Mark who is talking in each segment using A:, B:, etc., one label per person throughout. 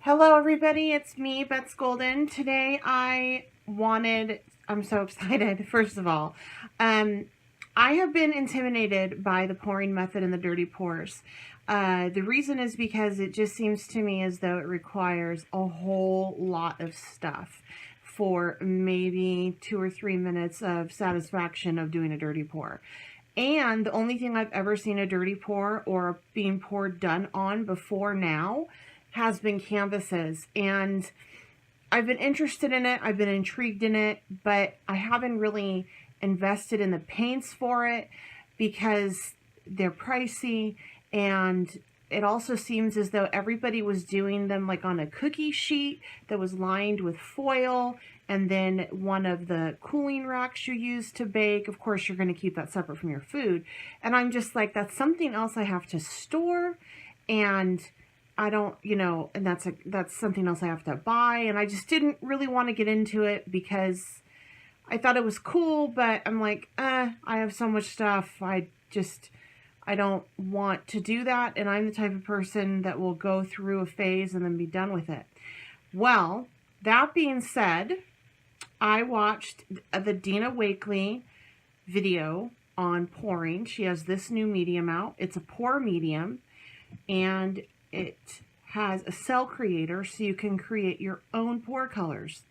A: Hello everybody, it's me, Bets Golden. Today I'm so excited, first of all. I have been intimidated by the pouring method and the dirty pours. The reason is because it just seems to me as though it requires a whole lot of stuff for maybe 2 or 3 minutes of satisfaction of doing a dirty pour. And the only thing I've ever seen a dirty pour or being poured done on before now has been canvases, and I've been interested in it, I've been intrigued in it, but I haven't really invested in the paints for it because they're pricey, and it also seems as though everybody was doing them like on a cookie sheet that was lined with foil, and then one of the cooling racks you use to bake. Of course, you're going to keep that separate from your food. And I'm just like, that's something else I have to store, and I don't, and that's something else I have to buy. And I just didn't really want to get into it because I thought it was cool, but I'm like, I have so much stuff. I don't want to do that. And I'm the type of person that will go through a phase and then be done with it. Well, that being said, I watched the Dina Wakeley video on pouring. She has this new medium out. It's a pour medium, and it has a cell creator so you can create your own pour colors.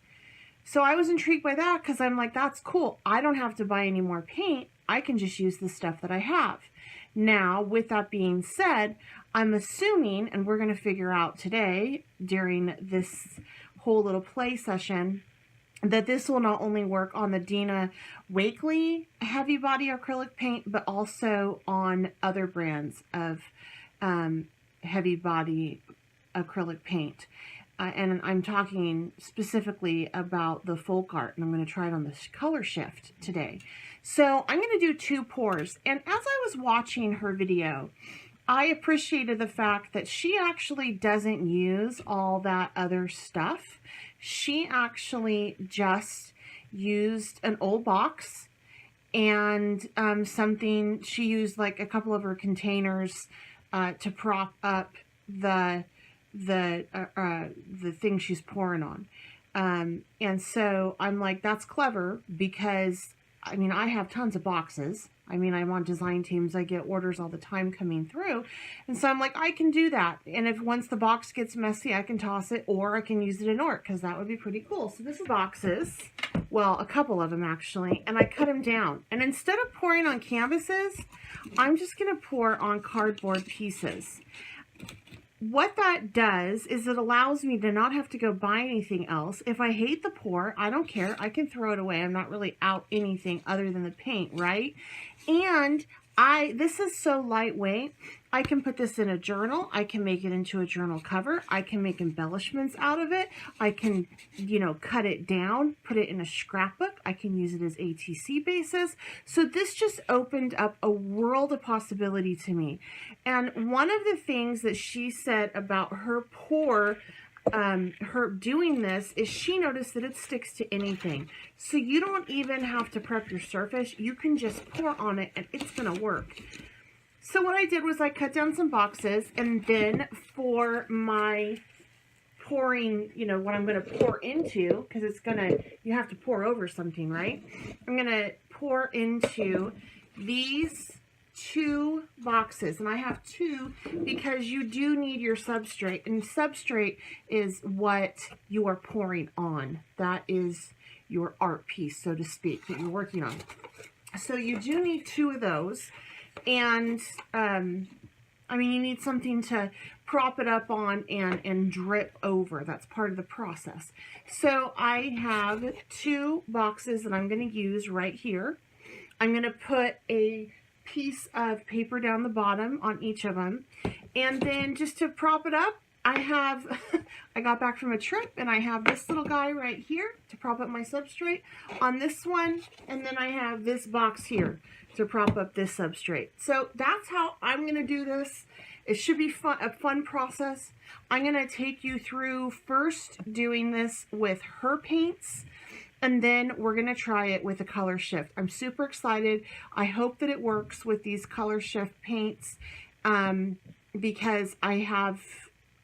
A: So I was intrigued by that because I'm like, that's cool. I don't have to buy any more paint. I can just use the stuff that I have. Now, with that being said, I'm assuming, and we're going to figure out today during this whole little play session, that this will not only work on the Dina Wakeley heavy body acrylic paint, but also on other brands of heavy body acrylic paint. And I'm talking specifically about the folk art, and I'm going to try it on this color shift today. So I'm going to do 2 pours. And as I was watching her video, I appreciated the fact that she actually doesn't use all that other stuff. She actually just used an old box and something. She used like a couple of her containers to prop up the thing she's pouring on. And so I'm like, that's clever because, I mean, I have tons of boxes. I mean, I'm on design teams. I get orders all the time coming through. And so I'm like, I can do that. And if once the box gets messy, I can toss it, or I can use it in art because that would be pretty cool. So this is boxes. Well, a couple of them actually. And I cut them down. And instead of pouring on canvases, I'm just going to pour on cardboard pieces. What that does is it allows me to not have to go buy anything else. If I hate the pour, I don't care. I can throw it away. I'm not really out anything other than the paint, right? And this is so lightweight. I can put this in a journal. I can make it into a journal cover. I can make embellishments out of it. I can, cut it down, put it in a scrapbook. I can use it as ATC basis. So this just opened up a world of possibility to me. And one of the things that she said about her pour, her doing this, is she noticed that it sticks to anything. So you don't even have to prep your surface. You can just pour on it and it's going to work. So what I did was I cut down some boxes, and then for my pouring, what I'm going to pour into, because you have to pour over something, right? I'm going to pour into these 2 boxes, and I have 2 because you do need your substrate, and substrate is what you are pouring on. That is your art piece, so to speak, that you're working on. So you do need 2 of those. And, I mean, you need something to prop it up on and drip over. That's part of the process. So I have 2 boxes that I'm going to use right here. I'm going to put a piece of paper down the bottom on each of them. And then just to prop it up, I got back from a trip, and I have this little guy right here to prop up my substrate on this one. And then I have this box here to prop up this substrate. So that's how I'm going to do this. It should be a fun process. I'm going to take you through first doing this with her paints, and then we're going to try it with a color shift. I'm super excited. I hope that it works with these color shift paints because I have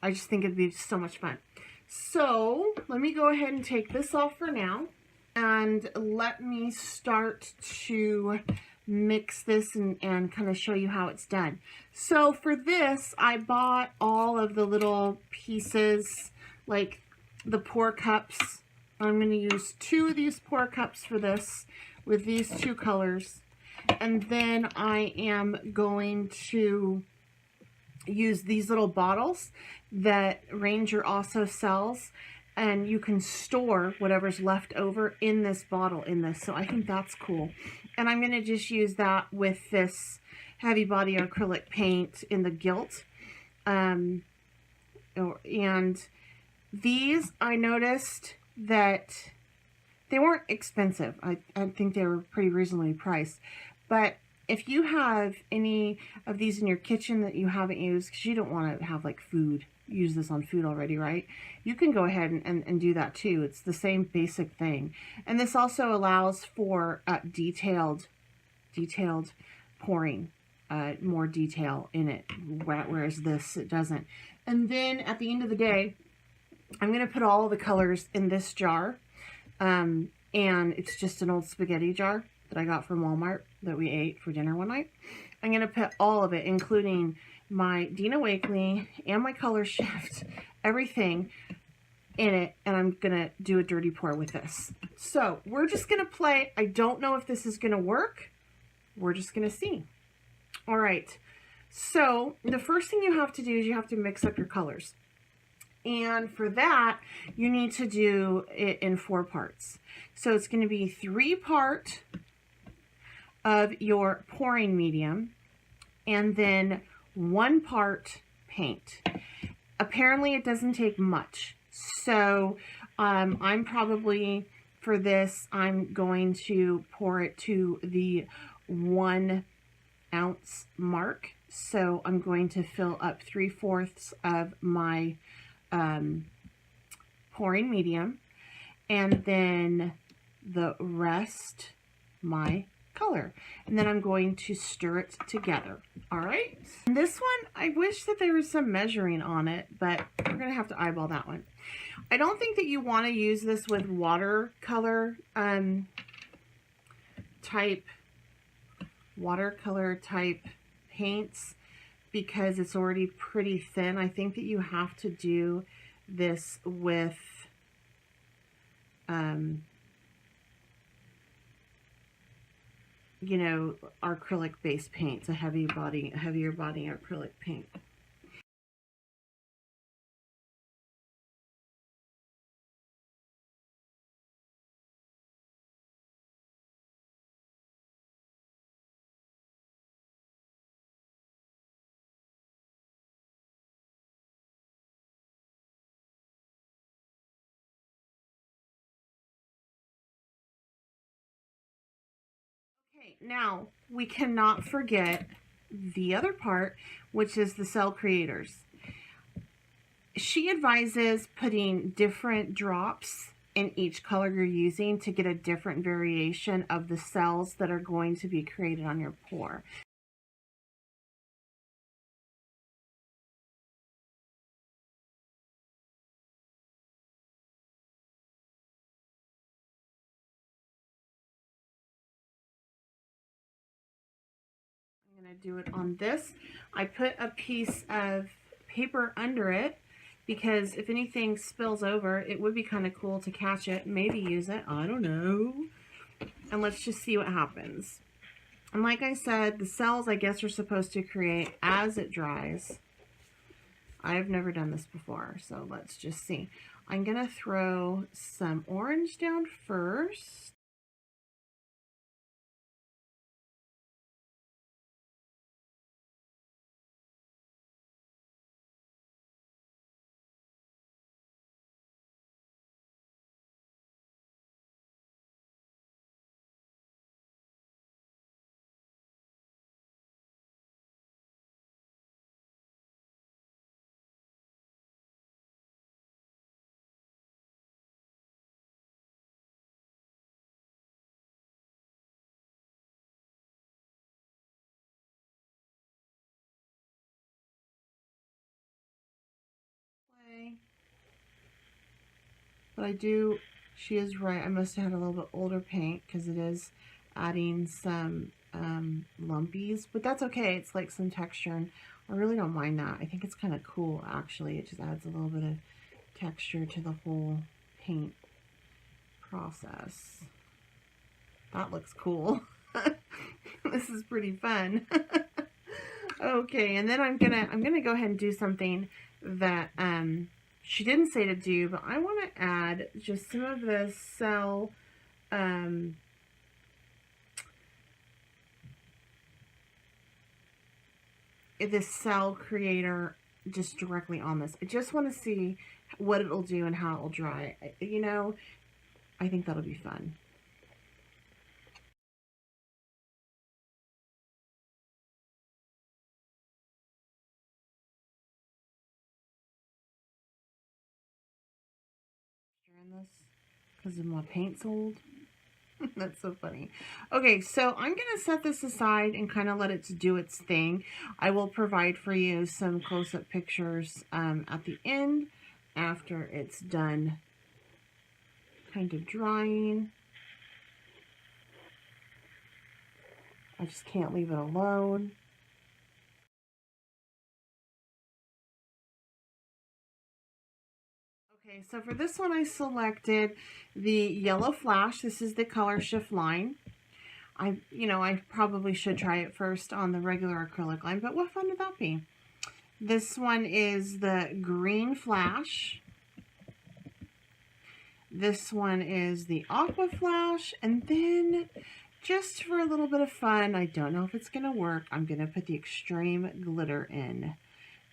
A: I just think it'd be so much fun. So let me go ahead and take this off for now, and let me start to mix this and kind of show you how it's done. So for this, I bought all of the little pieces, like the pour cups. I'm going to use 2 of these pour cups for this with these 2 colors. And then I am going to use these little bottles that Ranger also sells, and you can store whatever's left over in this bottle in this. So I think that's cool. And I'm going to just use that with this heavy body acrylic paint in the gilt. And these, I noticed that they weren't expensive. I think they were pretty reasonably priced. But if you have any of these in your kitchen that you haven't used, because you don't want to have like food, use this on food already, right? You can go ahead and do that too. It's the same basic thing. And this also allows for detailed pouring, more detail in it, whereas this, it doesn't. And then at the end of the day, I'm going to put all the colors in this jar. And it's just an old spaghetti jar that I got from Walmart that we ate for dinner one night. I'm going to put all of it, including my Dina Wakeley and my color shift, everything in it, and I'm going to do a dirty pour with this. So we're just going to play. I don't know if this is going to work. We're just going to see. All right. So the first thing you have to do is you have to mix up your colors. And for that, you need to do it in 4 parts. So it's going to be 3 part of your pouring medium, and then 1 part paint. Apparently it doesn't take much. So I'm probably, for this, I'm going to pour it to the 1 ounce mark. So I'm going to fill up 3/4 of my pouring medium, and then the rest my color, and then I'm going to stir it together. All right, and this one, I wish that there was some measuring on it, but we're gonna have to eyeball that one. I don't think that you want to use this with watercolor type paints, because it's already pretty thin. I think that you have to do this with you know, acrylic based paints, a heavier body acrylic paint. Okay, now we cannot forget the other part, which is the cell creators. She advises putting different drops in each color you're using to get a different variation of the cells that are going to be created on your pour. I'm going to do it on this. I put a piece of paper under it, because if anything spills over, it would be kind of cool to catch it, maybe use it, I don't know. And let's just see what happens. And like I said, the cells, I guess, are supposed to create as it dries. I've never done this before, so let's just see. I'm gonna throw some orange down first. But she is right. I must have had a little bit older paint because it is adding some lumpies, but that's okay. It's like some texture, and I really don't mind that. I think it's kind of cool, actually. It just adds a little bit of texture to the whole paint process. That looks cool. This is pretty fun. Okay, and then I'm gonna go ahead and do something that she didn't say to do, but I want to add just some of the cell this cell creator just directly on this. I just want to see what it'll do and how it'll dry. You know, I think that'll be fun. This because my paint's old. That's so funny. Okay, so I'm going to set this aside and kind of let it do its thing. I will provide for you some close-up pictures at the end after it's done kind of drying. I just can't leave it alone. Okay, so for this one I selected the yellow flash. This is the color shift line. I probably should try it first on the regular acrylic line, but what fun would that be? This one is the green flash. This one is the aqua flash, and then just for a little bit of fun, I don't know if it's going to work, I'm going to put the extreme glitter in,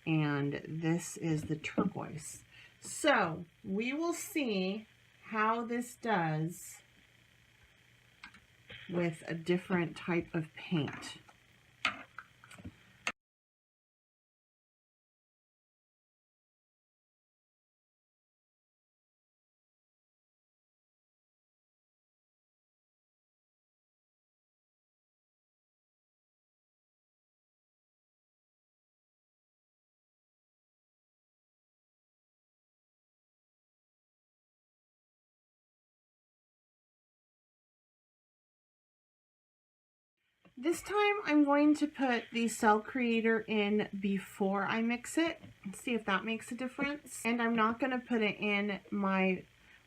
A: and this is the turquoise. So we will see how this does with a different type of paint. This time I'm going to put the cell creator in before I mix it. Let's see if that makes a difference. And I'm not going to put it in my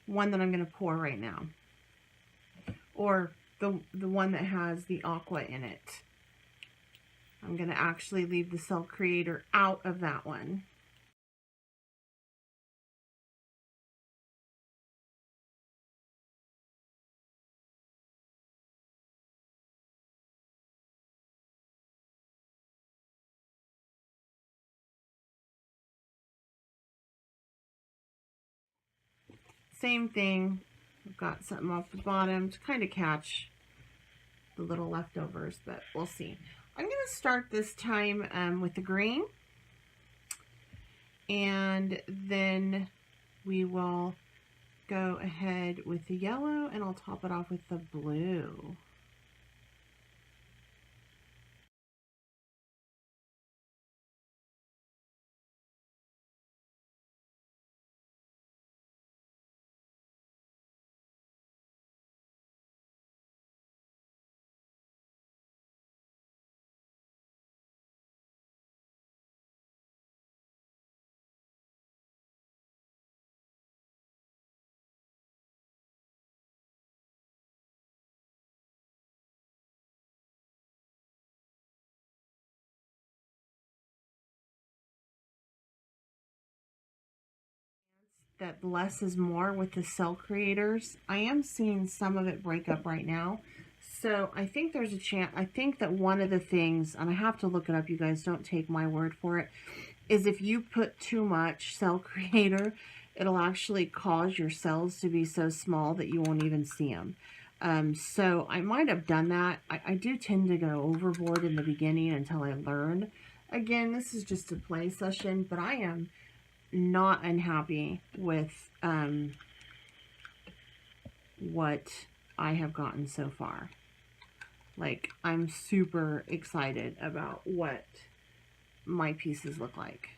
A: one that I'm going to pour right now. Or the one that has the aqua in it. I'm going to actually leave the cell creator out of that one. Same thing, I've got something off the bottom to kind of catch the little leftovers, but we'll see. I'm going to start this time with the green, and then we will go ahead with the yellow, and I'll top it off with the blue. That less is more with the cell creators. I am seeing some of it break up right now. So I think there's a chance. I think that one of the things, and I have to look it up, you guys, don't take my word for it, is if you put too much cell creator, it'll actually cause your cells to be so small that you won't even see them. So I might have done that. I do tend to go overboard in the beginning until I learn. Again, this is just a play session, but I am not unhappy with what I have gotten so far. Like, I'm super excited about what my pieces look like.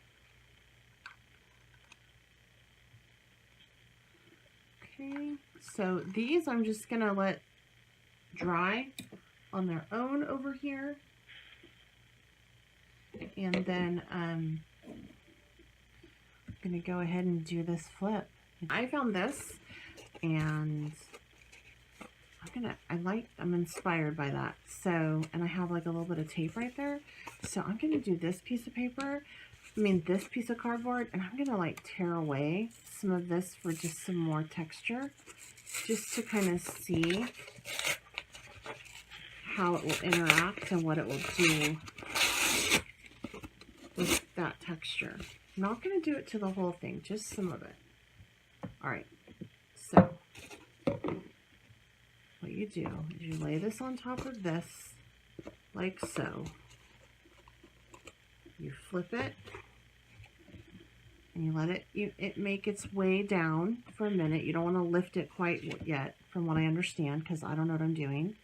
A: Okay, so these I'm just gonna let dry on their own over here. And then I'm gonna go ahead and do this flip. I found this and I'm inspired by that. So, and I have like a little bit of tape right there. So I'm gonna do this piece of paper, this piece of cardboard, and I'm gonna like tear away some of this for just some more texture, just to kind of see how it will interact and what it will do with that texture. I'm not going to do it to the whole thing, just some of it. All right, so what you do is you lay this on top of this, like so. You flip it, and you let it make its way down for a minute. You don't want to lift it quite yet, from what I understand, because I don't know what I'm doing.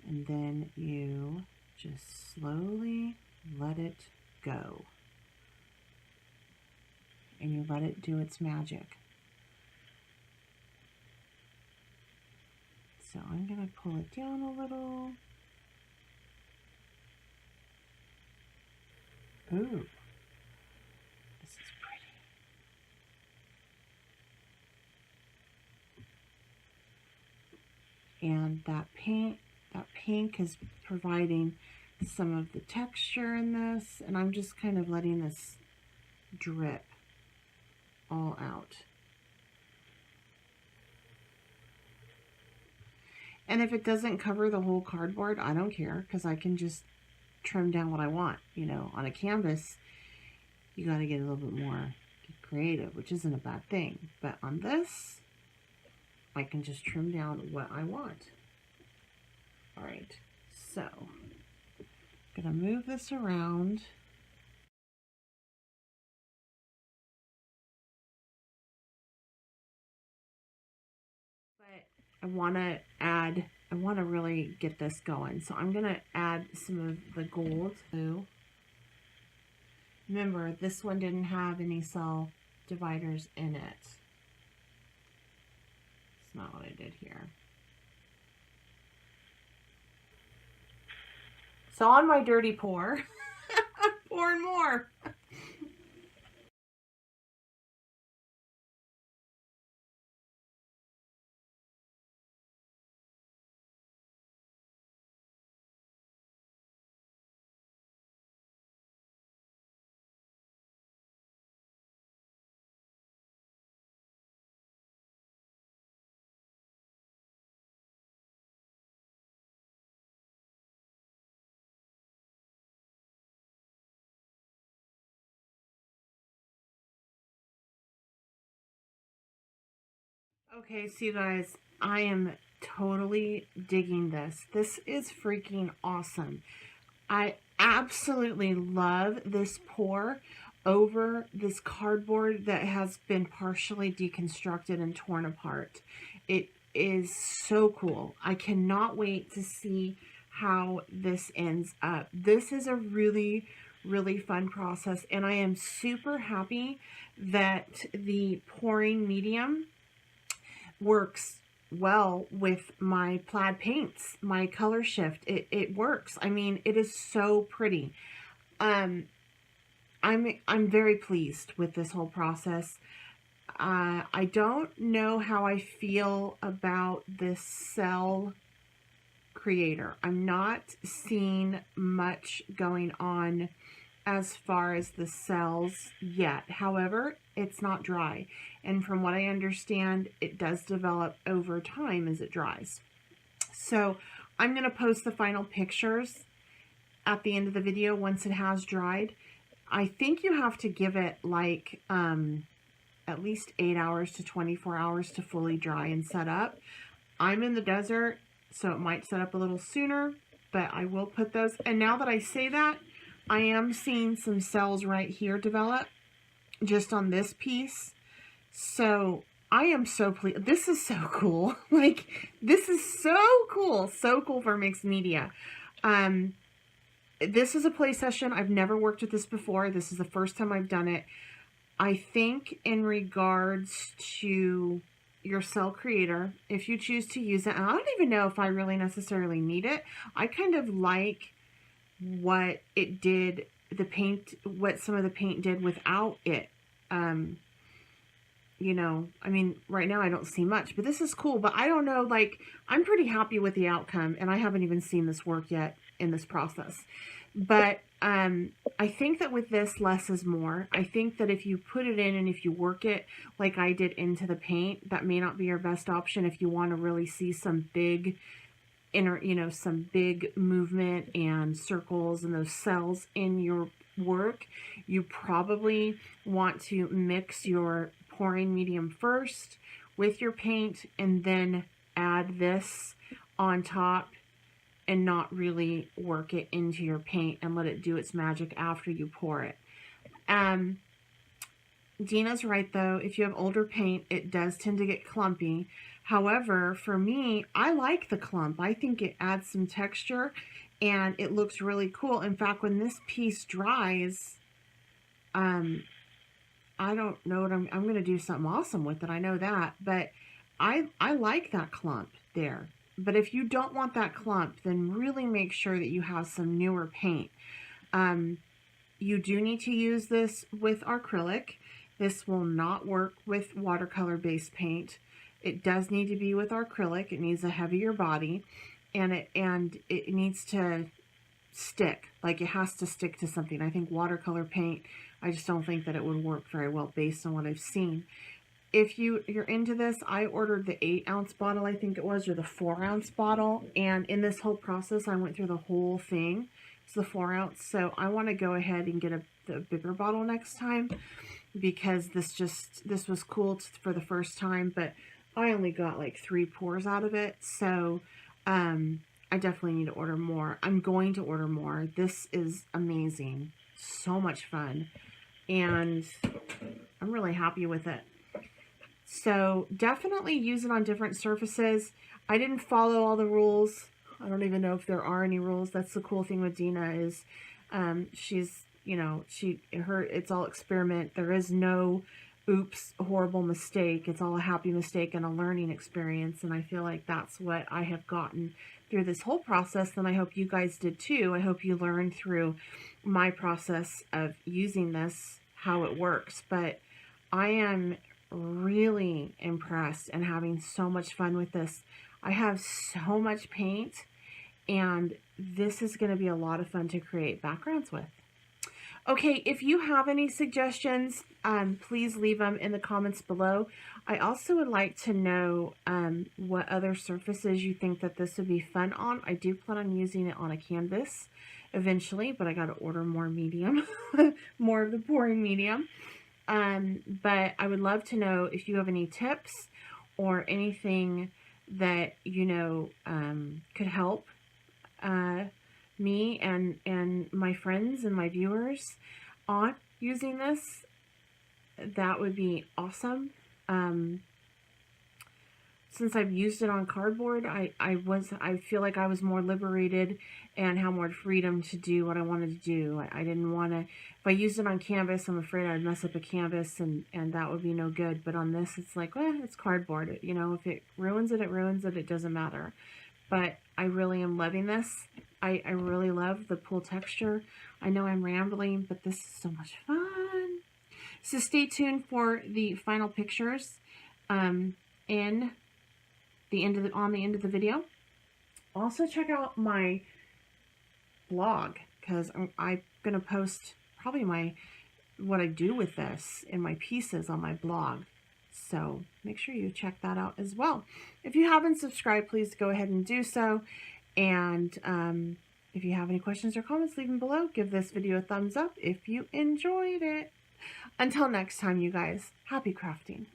A: And then you just slowly let it go. And you let it do its magic. So I'm going to pull it down a little. Ooh, this is pretty. And that pink is providing some of the texture in this, and I'm just kind of letting this drip all out. And if it doesn't cover the whole cardboard, I don't care, because I can just trim down what I want. You know, on a canvas, you got to get a little bit more creative, which isn't a bad thing. But on this, I can just trim down what I want. All right, so I'm gonna move this around. But I want to really get this going. So I'm gonna add some of the gold too. Remember, this one didn't have any cell dividers in it. It's not what I did here. So on my dirty pour, I'm pouring more. Okay, so you guys, I am totally digging this. This is freaking awesome. I absolutely love this pour over this cardboard that has been partially deconstructed and torn apart. It is so cool. I cannot wait to see how this ends up. This is a really, really fun process, and I am super happy that the pouring medium works well with my Plaid paints, my color shift. It works. I mean, it is so pretty. I'm very pleased with this whole process. I don't know how I feel about this cell creator. I'm not seeing much going on as far as the cells yet. However, it's not dry. And from what I understand, it does develop over time as it dries. So I'm going to post the final pictures at the end of the video once it has dried. I think you have to give it like at least 8 hours to 24 hours to fully dry and set up. I'm in the desert, so it might set up a little sooner, but I will put those. And now that I say that, I am seeing some cells right here develop just on this piece. So I am so pleased. This is so cool. Like, this is so cool. So cool for mixed media. This is a play session. I've never worked with this before. This is the first time I've done it. I think in regards to your cell creator, if you choose to use it, and I don't even know if I really necessarily need it. I kind of like what it did, the paint, what some of the paint did without it. You know, I mean, right now I don't see much, but this is cool. But I don't know, like, I'm pretty happy with the outcome, and I haven't even seen this work yet in this process. But I think that with this, less is more. I think that if you put it in and if you work it like I did into the paint, that may not be your best option if you want to really see some big some big movement and circles and those cells in your work. You probably want to mix your pouring medium first with your paint and then add this on top and not really work it into your paint and let it do its magic after you pour it. Dina's right though, if you have older paint, it does tend to get clumpy. However, for me, I like the clump. I think it adds some texture and it looks really cool. In fact, when this piece dries, I don't know what I'm going to do something awesome with it. I know that, but I like that clump there. But if you don't want that clump, then really make sure that you have some newer paint. You do need to use this with acrylic. This will not work with watercolor-based paint. It does need to be with acrylic. It needs a heavier body, and it needs to stick. Like, it has to stick to something. I think watercolor paint, I just don't think that it would work very well based on what I've seen. If you're into this, I ordered the 8-ounce bottle, I think it was, or the 4-ounce bottle. And in this whole process, I went through the whole thing. It's the 4-ounce. So I want to go ahead and get the bigger bottle next time, because this was cool for the first time, but I only got like 3 pours out of it. So I definitely need to order more. I'm going to order more. This is amazing. So much fun. And I'm really happy with it. So definitely use it on different surfaces. I didn't follow all the rules. I don't even know if there are any rules. That's the cool thing with Dina is she's, you know, it's all experiment. There is no oops, horrible mistake. It's all a happy mistake and a learning experience. And I feel like that's what I have gotten through this whole process. And I hope you guys did too. I hope you learned through my process of using this, how it works. But I am really impressed and having so much fun with this. I have so much paint, and this is going to be a lot of fun to create backgrounds with. Okay, if you have any suggestions, please leave them in the comments below. I also would like to know what other surfaces you think that this would be fun on. I do plan on using it on a canvas eventually, but I got to order more medium, more of the pouring medium. But I would love to know if you have any tips or anything that, you know, could help me and my friends and my viewers on using this. That would be awesome. Since I've used it on cardboard, I feel like I was more liberated and had more freedom to do what I wanted to do. I didn't want to, if I used it on canvas, I'm afraid I'd mess up a canvas and that would be no good. But on this, it's like, well, it's cardboard. You know, if it ruins it, it ruins it. It doesn't matter. But I really am loving this. I really love the pool texture. I know I'm rambling, but this is so much fun. So stay tuned for the final pictures on the end of the video. Also check out my blog, because I'm gonna post probably what I do with this in my pieces on my blog. So make sure you check that out as well. If you haven't subscribed, please go ahead and do so. And if you have any questions or comments, leave them below. Give this video a thumbs up if you enjoyed it. Until next time, you guys, happy crafting.